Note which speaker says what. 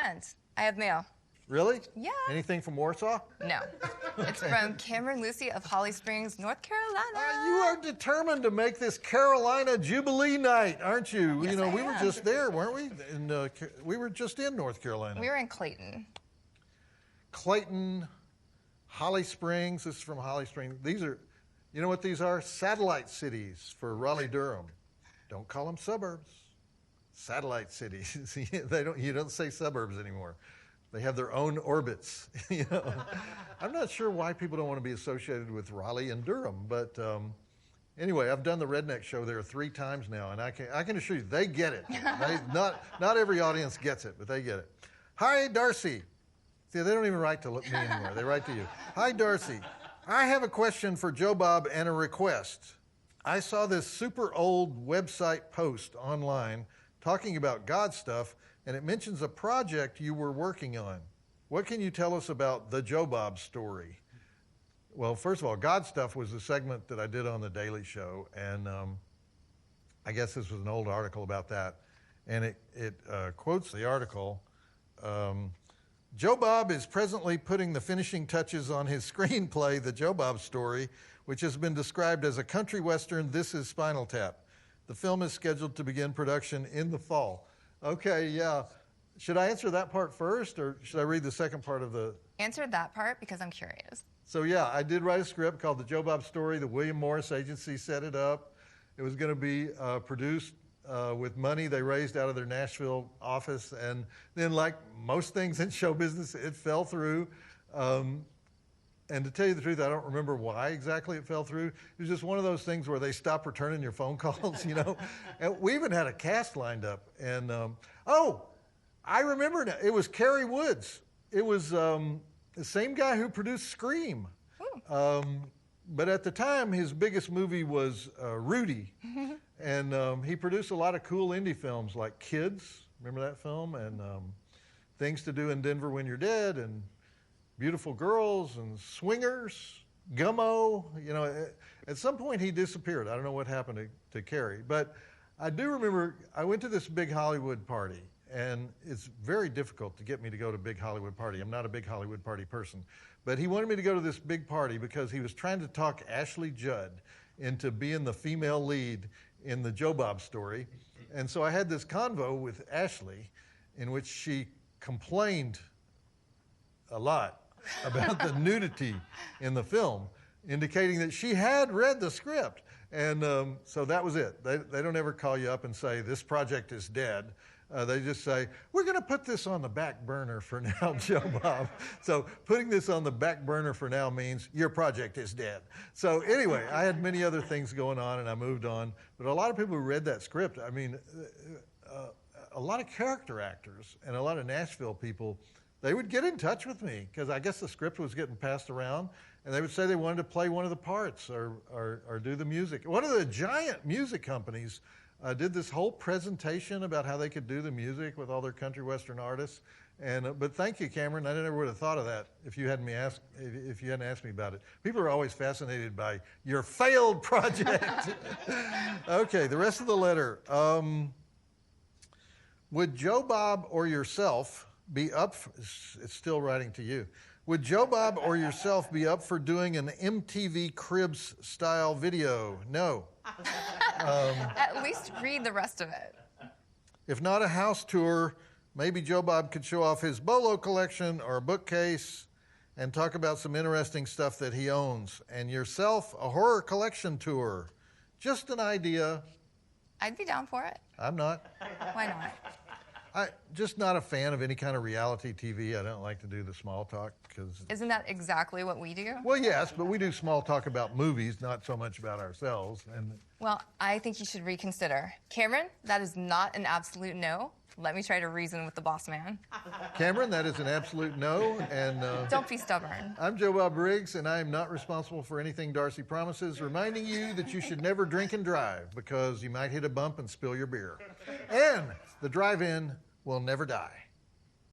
Speaker 1: And I have mail.
Speaker 2: Really?
Speaker 1: Yeah.
Speaker 2: Anything from Warsaw?
Speaker 1: No. It's from Cameron Lucy of Holly Springs, North Carolina.
Speaker 2: You are determined to make this Carolina Jubilee night, aren't you?
Speaker 1: Yes,
Speaker 2: we were just there, weren't we? And we were just in North Carolina.
Speaker 1: We were in Clayton.
Speaker 2: Clayton, Holly Springs. This is from Holly Springs. These are, you know what these are? Satellite cities for Raleigh-Durham. Don't call them suburbs. Satellite cities. You don't say suburbs anymore. They have their own orbits. I'm not sure why people don't want to be associated with Raleigh and Durham, but anyway, I've done the Redneck Show there 3 times now, and I can assure you they get it. Not every audience gets it, but they get it. Hi, Darcy. See, they don't even write to me anymore. They write to you. Hi, Darcy. I have a question for Joe Bob and a request. I saw this super old website post online talking about God stuff, and it mentions a project you were working on. What can you tell us about the Joe Bob story? Well, first of all, God stuff was the segment that I did on The Daily Show, and I guess this was an old article about that. And it quotes the article. Joe Bob is presently putting the finishing touches on his screenplay, The Joe Bob Story, which has been described as a country western. This is Spinal Tap. The film is scheduled to begin production in the fall. Okay, yeah. Should I answer that part first, or should I read the second part of the...
Speaker 1: Answer that part because I'm curious.
Speaker 2: So yeah, I did write a script called The Joe Bob Story. The William Morris Agency set it up. It was going to be produced with money they raised out of their Nashville office. And then, like most things in show business, it fell through. And to tell you the truth, I don't remember why exactly it fell through. It was just one of those things where they stop returning your phone calls, And we even had a cast lined up. And, I remember now. It was Kerry Woods. It was the same guy who produced Scream. But at the time, his biggest movie was Rudy. And he produced a lot of cool indie films like Kids. Remember that film? And Things to Do in Denver When You're Dead, and Beautiful Girls, and Swingers, Gummo. At some point he disappeared. I don't know what happened to Kerry. But I do remember I went to this big Hollywood party, and it's very difficult to get me to go to a big Hollywood party. I'm not a big Hollywood party person. But he wanted me to go to this big party because he was trying to talk Ashley Judd into being the female lead in the Joe Bob Story. And so I had this convo with Ashley in which she complained a lot about the nudity in the film, indicating that she had read the script. And so that was it. They don't ever call you up and say, this project is dead. They just say, we're going to put this on the back burner for now, Joe Bob. So putting this on the back burner for now means your project is dead. So anyway, I had many other things going on, and I moved on. But a lot of people who read that script, I mean, a lot of character actors and a lot of Nashville people, they would get in touch with me because I guess the script was getting passed around, and they would say they wanted to play one of the parts or do the music. One of the giant music companies did this whole presentation about how they could do the music with all their country western artists. And but thank you, Cameron. I never would have thought of that if you hadn't asked me about it. People are always fascinated by your failed project. Okay, the rest of the letter. Would Joe Bob or yourself be up for, it's still writing to you. Would Joe Bob or yourself be up for doing an MTV Cribs style video? No.
Speaker 1: At least read the rest of it.
Speaker 2: If not a house tour, maybe Joe Bob could show off his bolo collection or a bookcase and talk about some interesting stuff that he owns. And yourself, a horror collection tour. Just an idea.
Speaker 1: I'd be down for it.
Speaker 2: I'm not.
Speaker 1: Why not?
Speaker 2: I'm just not a fan of any kind of reality TV. I don't like to do the small talk because...
Speaker 1: Isn't that exactly what we do?
Speaker 2: Well, yes, but we do small talk about movies, not so much about ourselves.
Speaker 1: Well, I think you should reconsider. Cameron, that is not an absolute no. Let me try to reason with the boss man.
Speaker 2: Cameron, that is an absolute no. And
Speaker 1: don't be stubborn.
Speaker 2: I'm Joe Bob Briggs, and I am not responsible for anything Darcy promises, reminding you that you should never drink and drive because you might hit a bump and spill your beer. And the drive-in will never die.